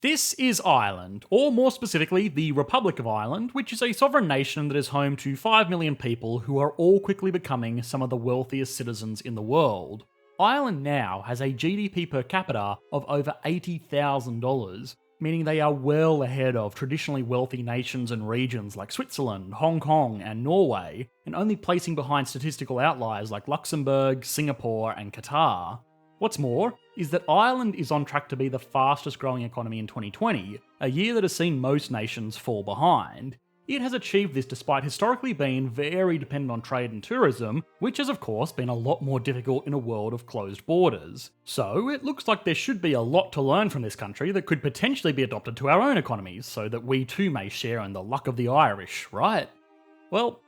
This is Ireland, or more specifically, the Republic of Ireland, which is a sovereign nation that is home to 5 million people who are all quickly becoming some of the wealthiest citizens in the world. Ireland now has a GDP per capita of over $80,000, meaning they are well ahead of traditionally wealthy nations and regions like Switzerland, Hong Kong, and Norway, and only placing behind statistical outliers like Luxembourg, Singapore, and Qatar. What's more, is that Ireland is on track to be the fastest growing economy in 2020, a year that has seen most nations fall behind. It has achieved this despite historically being very dependent on trade and tourism, which has of course been a lot more difficult in a world of closed borders. So it looks like there should be a lot to learn from this country that could potentially be adopted to our own economies, so that we too may share in the luck of the Irish, right? Well,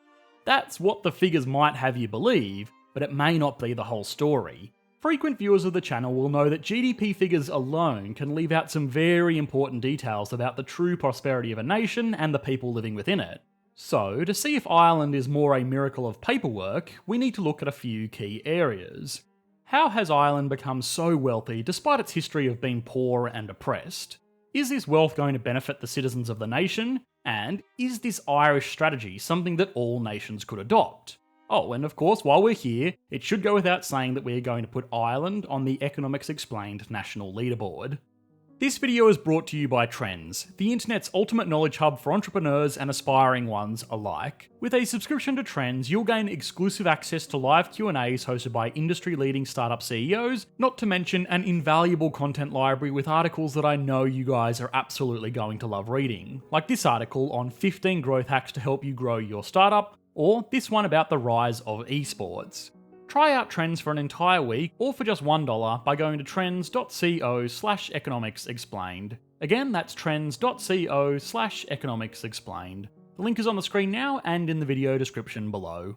that's what the figures might have you believe, but it may not be the whole story. Frequent viewers of the channel will know that GDP figures alone can leave out some very important details about the true prosperity of a nation and the people living within it. So, to see if Ireland is more a miracle of paperwork, we need to look at a few key areas. How has Ireland become so wealthy despite its history of being poor and oppressed? Is this wealth going to benefit the citizens of the nation? And is this Irish strategy something that all nations could adopt? Oh, and of course, while we're here, it should go without saying that we're going to put Ireland on the Economics Explained national leaderboard. This video is brought to you by Trends, the internet's ultimate knowledge hub for entrepreneurs and aspiring ones alike. With a subscription to Trends, you'll gain exclusive access to live Q&As hosted by industry-leading startup CEOs, not to mention an invaluable content library with articles that I know you guys are absolutely going to love reading, like this article on 15 growth hacks to help you grow your startup, or this one about the rise of esports. Try out Trends for an entire week, or for just $1 by going to trends.co/economicsexplained. Again, that's trends.co/economicsexplained. The link is on the screen now and in the video description below.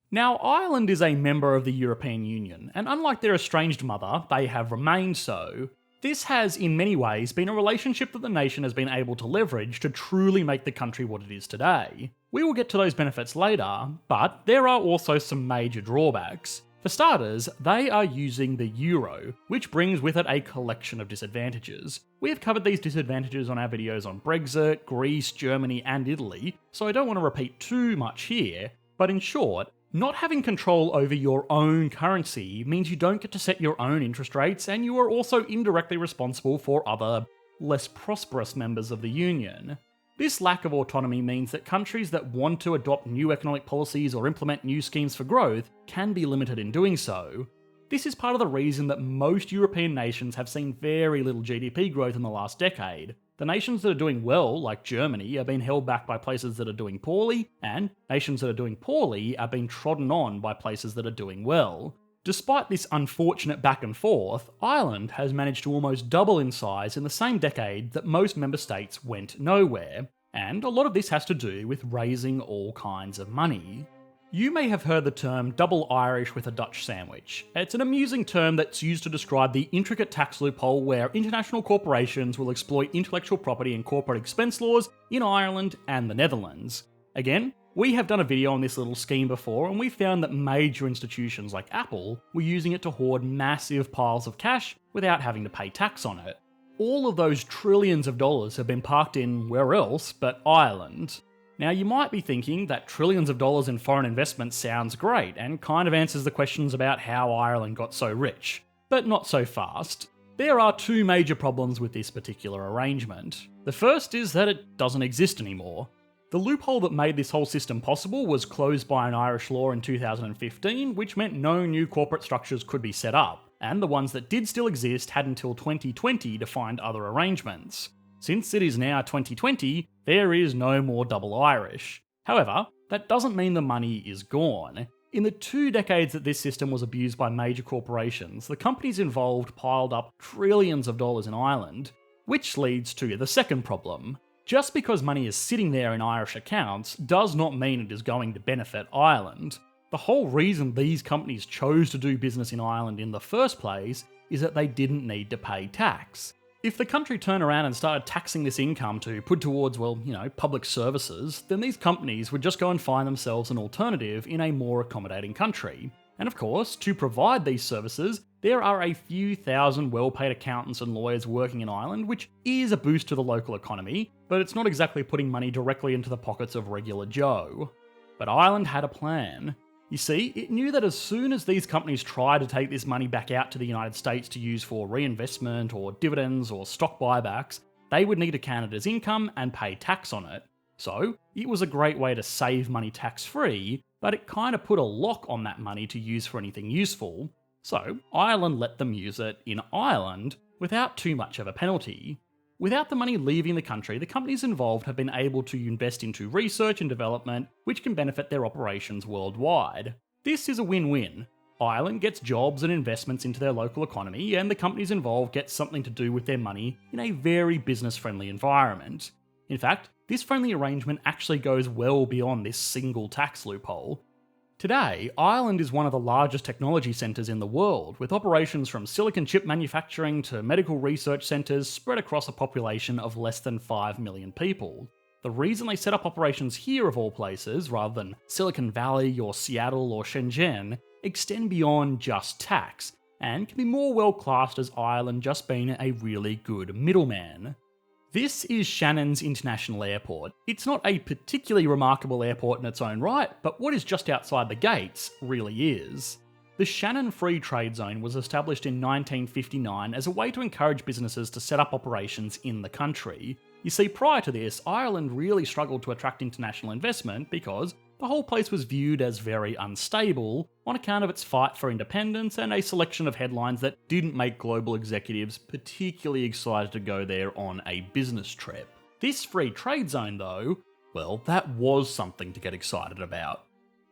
Now, Ireland is a member of the European Union, and unlike their estranged mother, they have remained so. This has, in many ways, been a relationship that the nation has been able to leverage to truly make the country what it is today. We will get to those benefits later, but there are also some major drawbacks. For starters, they are using the euro, which brings with it a collection of disadvantages. We have covered these disadvantages on our videos on Brexit, Greece, Germany, and Italy, so I don't want to repeat too much here, but in short, not having control over your own currency means you don't get to set your own interest rates, and you are also indirectly responsible for other, less prosperous members of the Union. This lack of autonomy means that countries that want to adopt new economic policies or implement new schemes for growth can be limited in doing so. This is part of the reason that most European nations have seen very little GDP growth in the last decade. The nations that are doing well, like Germany, are being held back by places that are doing poorly, and nations that are doing poorly are being trodden on by places that are doing well. Despite this unfortunate back and forth, Ireland has managed to almost double in size in the same decade that most member states went nowhere, and a lot of this has to do with raising all kinds of money. You may have heard the term double Irish with a Dutch sandwich. It's an amusing term that's used to describe the intricate tax loophole where international corporations will exploit intellectual property and corporate expense laws in Ireland and the Netherlands. Again, we have done a video on this little scheme before, and we found that major institutions like Apple were using it to hoard massive piles of cash without having to pay tax on it. All of those trillions of dollars have been parked in where else but Ireland. Now, you might be thinking that trillions of dollars in foreign investment sounds great and kind of answers the questions about how Ireland got so rich, but not so fast. There are two major problems with this particular arrangement. The first is that it doesn't exist anymore. The loophole that made this whole system possible was closed by an Irish law in 2015, which meant no new corporate structures could be set up, and the ones that did still exist had until 2020 to find other arrangements. Since it is now 2020, there is no more double Irish. However, that doesn't mean the money is gone. In the 2 decades that this system was abused by major corporations, the companies involved piled up trillions of dollars in Ireland, which leads to the second problem. Just because money is sitting there in Irish accounts does not mean it is going to benefit Ireland. The whole reason these companies chose to do business in Ireland in the first place is that they didn't need to pay tax. If the country turned around and started taxing this income to put towards, public services, then these companies would just go and find themselves an alternative in a more accommodating country. And of course, to provide these services, there are a few thousand well-paid accountants and lawyers working in Ireland, which is a boost to the local economy, but it's not exactly putting money directly into the pockets of regular Joe. But Ireland had a plan. You see, it knew that as soon as these companies tried to take this money back out to the United States to use for reinvestment or dividends or stock buybacks, they would need a Canada's income and pay tax on it. So, it was a great way to save money tax-free, but it kind of put a lock on that money to use for anything useful. So, Ireland let them use it in Ireland without too much of a penalty. Without the money leaving the country, the companies involved have been able to invest into research and development, which can benefit their operations worldwide. This is a win-win. Ireland gets jobs and investments into their local economy, and the companies involved get something to do with their money in a very business-friendly environment. In fact, this friendly arrangement actually goes well beyond this single tax loophole. Today, Ireland is one of the largest technology centres in the world, with operations from silicon chip manufacturing to medical research centres spread across a population of less than 5 million people. The reason they set up operations here of all places, rather than Silicon Valley or Seattle or Shenzhen, extend beyond just tax, and can be more well classed as Ireland just being a really good middleman. This is Shannon's International Airport. It's not a particularly remarkable airport in its own right, but what is just outside the gates really is. The Shannon Free Trade Zone was established in 1959 as a way to encourage businesses to set up operations in the country. You see, prior to this, Ireland really struggled to attract international investment because the whole place was viewed as very unstable on account of its fight for independence and a selection of headlines that didn't make global executives particularly excited to go there on a business trip. This free trade zone though, well, that was something to get excited about.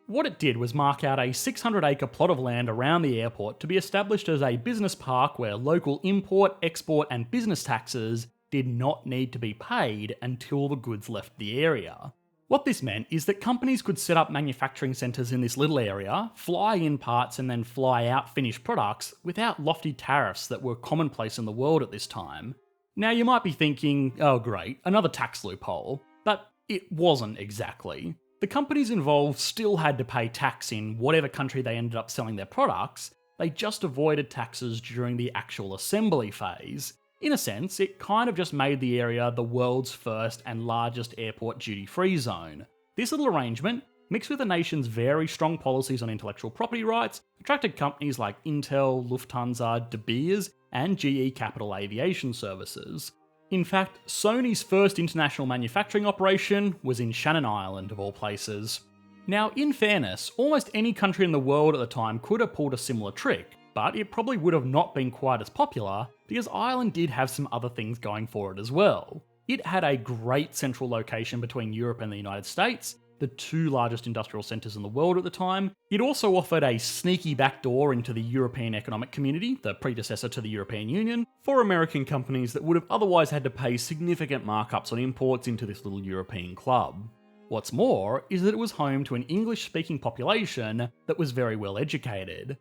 What it did was mark out a 600-acre plot of land around the airport to be established as a business park where local import, export and business taxes did not need to be paid until the goods left the area. What this meant is that companies could set up manufacturing centres in this little area, fly in parts and then fly out finished products without lofty tariffs that were commonplace in the world at this time. Now you might be thinking, oh great, another tax loophole, but it wasn't exactly. The companies involved still had to pay tax in whatever country they ended up selling their products, they just avoided taxes during the actual assembly phase. In a sense, it kind of just made the area the world's first and largest airport duty-free zone. This little arrangement, mixed with the nation's very strong policies on intellectual property rights, attracted companies like Intel, Lufthansa, De Beers, and GE Capital Aviation Services. In fact, Sony's first international manufacturing operation was in Shannon Island, of all places. Now, in fairness, almost any country in the world at the time could have pulled a similar trick, but it probably would have not been quite as popular because Ireland did have some other things going for it as well. It had a great central location between Europe and the United States, the two largest industrial centres in the world at the time. It also offered a sneaky backdoor into the European Economic Community, the predecessor to the European Union, for American companies that would have otherwise had to pay significant markups on imports into this little European club. What's more is that it was home to an English-speaking population that was very well educated.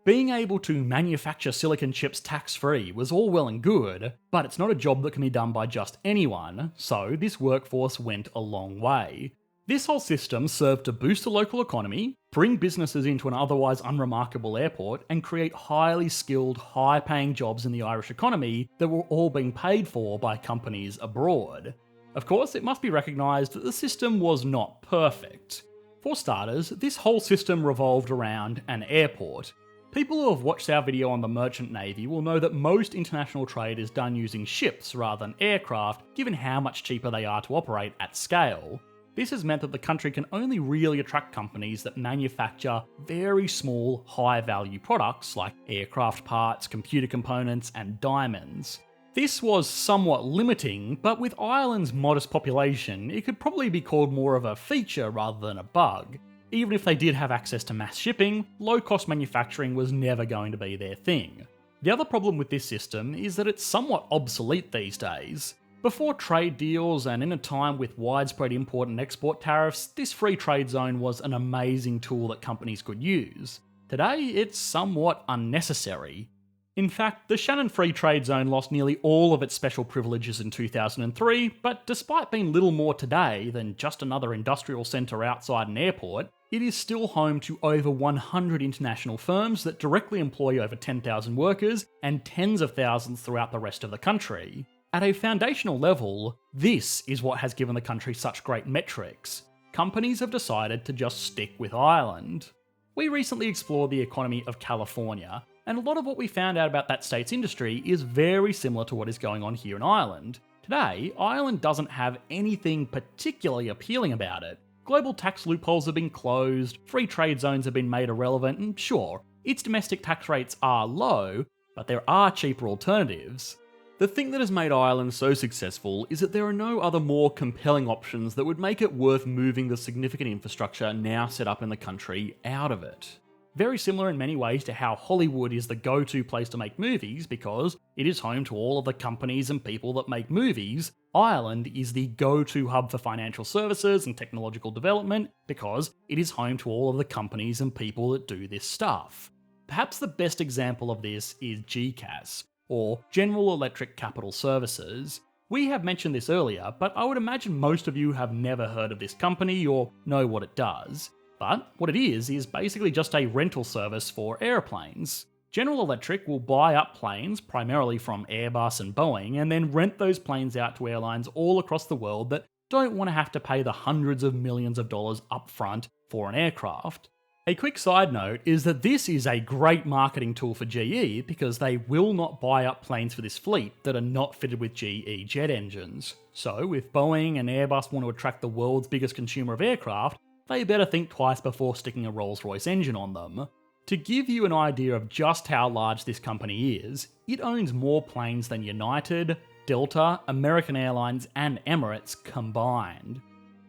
Being able to manufacture silicon chips tax-free was all well and good, but it's not a job that can be done by just anyone, so this workforce went a long way. This whole system served to boost the local economy, bring businesses into an otherwise unremarkable airport, and create highly skilled, high-paying jobs in the Irish economy that were all being paid for by companies abroad. Of course, it must be recognised that the system was not perfect. For starters, this whole system revolved around an airport. People who have watched our video on the merchant navy will know that most international trade is done using ships rather than aircraft, given how much cheaper they are to operate at scale. This has meant that the country can only really attract companies that manufacture very small, high-value products like aircraft parts, computer components, and diamonds. This was somewhat limiting, but with Ireland's modest population, it could probably be called more of a feature rather than a bug. Even if they did have access to mass shipping, low-cost manufacturing was never going to be their thing. The other problem with this system is that it's somewhat obsolete these days. Before trade deals and in a time with widespread import and export tariffs, this free trade zone was an amazing tool that companies could use. Today, it's somewhat unnecessary. In fact, the Shannon Free Trade Zone lost nearly all of its special privileges in 2003, but despite being little more today than just another industrial centre outside an airport, it is still home to over 100 international firms that directly employ over 10,000 workers and tens of thousands throughout the rest of the country. At a foundational level, this is what has given the country such great metrics. Companies have decided to just stick with Ireland. We recently explored the economy of California, and a lot of what we found out about that state's industry is very similar to what is going on here in Ireland. Today, Ireland doesn't have anything particularly appealing about it. Global tax loopholes have been closed, free trade zones have been made irrelevant, and sure, its domestic tax rates are low, but there are cheaper alternatives. The thing that has made Ireland so successful is that there are no other more compelling options that would make it worth moving the significant infrastructure now set up in the country out of it. Very similar in many ways to how Hollywood is the go-to place to make movies because it is home to all of the companies and people that make movies, Ireland is the go-to hub for financial services and technological development because it is home to all of the companies and people that do this stuff. Perhaps the best example of this is GCAS, or General Electric Capital Services. We have mentioned this earlier, but I would imagine most of you have never heard of this company or know what it does. But what it is basically just a rental service for airplanes. General Electric will buy up planes, primarily from Airbus and Boeing, and then rent those planes out to airlines all across the world that don't want to have to pay the hundreds of millions of dollars upfront for an aircraft. A quick side note is that this is a great marketing tool for GE because they will not buy up planes for this fleet that are not fitted with GE jet engines. So if Boeing and Airbus want to attract the world's biggest consumer of aircraft, they better think twice before sticking a Rolls-Royce engine on them. To give you an idea of just how large this company is, it owns more planes than United, Delta, American Airlines and Emirates combined.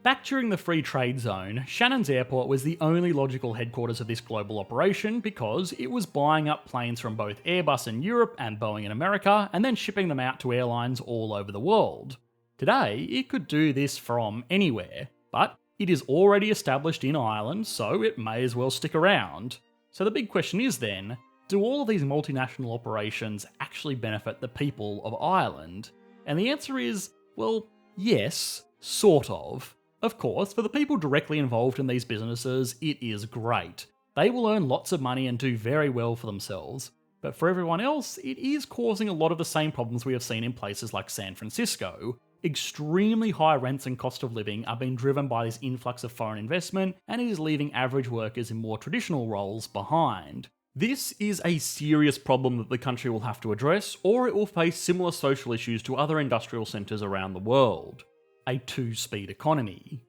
Back during the Free Trade Zone, Shannon's airport was the only logical headquarters of this global operation because it was buying up planes from both Airbus in Europe and Boeing in America and then shipping them out to airlines all over the world. Today, it could do this from anywhere, but it is already established in Ireland, so it may as well stick around. So the big question is then, do all of these multinational operations actually benefit the people of Ireland? And the answer is, well, yes, sort of. Of course, for the people directly involved in these businesses, it is great. They will earn lots of money and do very well for themselves. But for everyone else, it is causing a lot of the same problems we have seen in places like San Francisco. Extremely high rents and cost of living are being driven by this influx of foreign investment, and it is leaving average workers in more traditional roles behind. This is a serious problem that the country will have to address, or it will face similar social issues to other industrial centres around the world. A two-speed economy.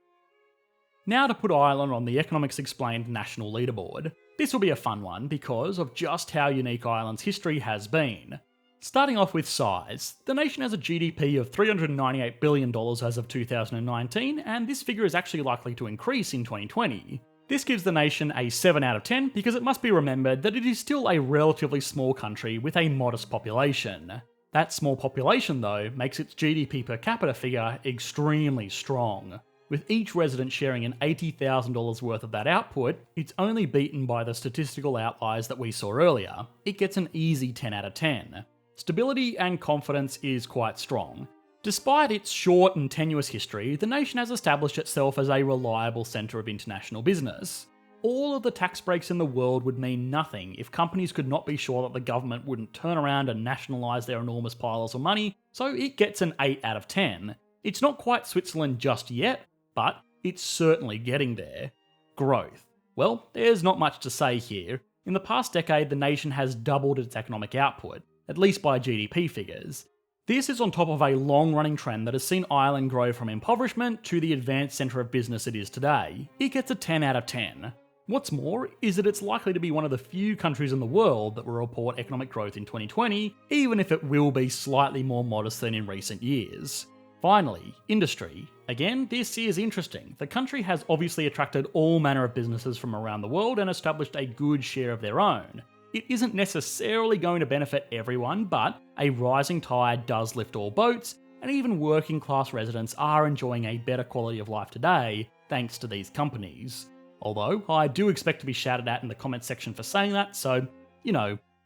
Now to put Ireland on the Economics Explained national leaderboard. This will be a fun one because of just how unique Ireland's history has been. Starting off with size, the nation has a GDP of $398 billion as of 2019, and this figure is actually likely to increase in 2020. This gives the nation a 7 out of 10 because it must be remembered that it is still a relatively small country with a modest population. That small population, though, makes its GDP per capita figure extremely strong. With each resident sharing an $80,000 worth of that output, it's only beaten by the statistical outliers that we saw earlier. It gets an easy 10 out of 10. Stability and confidence is quite strong. Despite its short and tenuous history, the nation has established itself as a reliable centre of international business. All of the tax breaks in the world would mean nothing if companies could not be sure that the government wouldn't turn around and nationalise their enormous piles of money, so it gets an 8 out of 10. It's not quite Switzerland just yet, but it's certainly getting there. Growth. Well, there's not much to say here. In the past decade, the nation has doubled its economic output, at least by GDP figures. This is on top of a long-running trend that has seen Ireland grow from impoverishment to the advanced centre of business it is today. It gets a 10 out of 10. What's more is that it's likely to be one of the few countries in the world that will report economic growth in 2020, even if it will be slightly more modest than in recent years. Finally, industry. Again, this is interesting. The country has obviously attracted all manner of businesses from around the world and established a good share of their own. It isn't necessarily going to benefit everyone, but a rising tide does lift all boats, and even working class residents are enjoying a better quality of life today thanks to these companies. Although, I do expect to be shouted at in the comments section for saying that, so,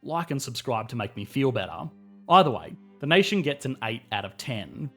Like and subscribe to make me feel better. Either way, the nation gets an 8 out of 10.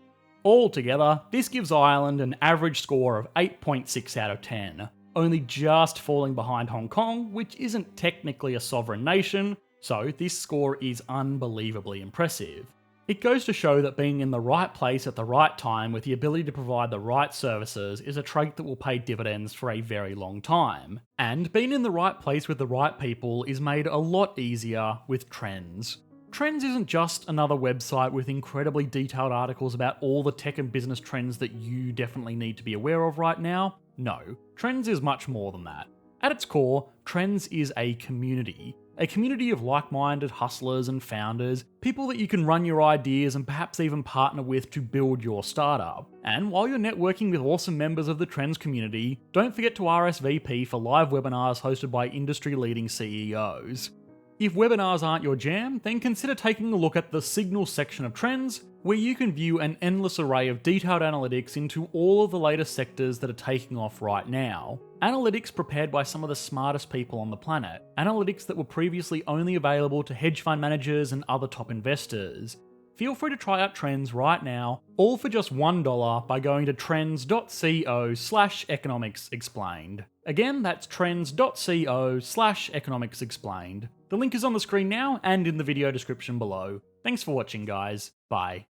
Altogether, this gives Ireland an average score of 8.6 out of 10, only just falling behind Hong Kong, which isn't technically a sovereign nation, so this score is unbelievably impressive. It goes to show that being in the right place at the right time with the ability to provide the right services is a trait that will pay dividends for a very long time. And being in the right place with the right people is made a lot easier with Trends. Trends isn't just another website with incredibly detailed articles about all the tech and business trends that you definitely need to be aware of right now. No, Trends is much more than that. At its core, Trends is a community of like-minded hustlers and founders, people that you can run your ideas and perhaps even partner with to build your startup. And while you're networking with awesome members of the Trends community, don't forget to RSVP for live webinars hosted by industry-leading CEOs. If webinars aren't your jam, then consider taking a look at the Signal section of Trends, where you can view an endless array of detailed analytics into all of the latest sectors that are taking off right now. Analytics prepared by some of the smartest people on the planet. Analytics that were previously only available to hedge fund managers and other top investors. Feel free to try out Trends right now, all for just $1 by going to trends.co/economicsexplained. Again, that's trends.co/economicsexplained. The link is on the screen now and in the video description below. Thanks for watching, guys. Bye.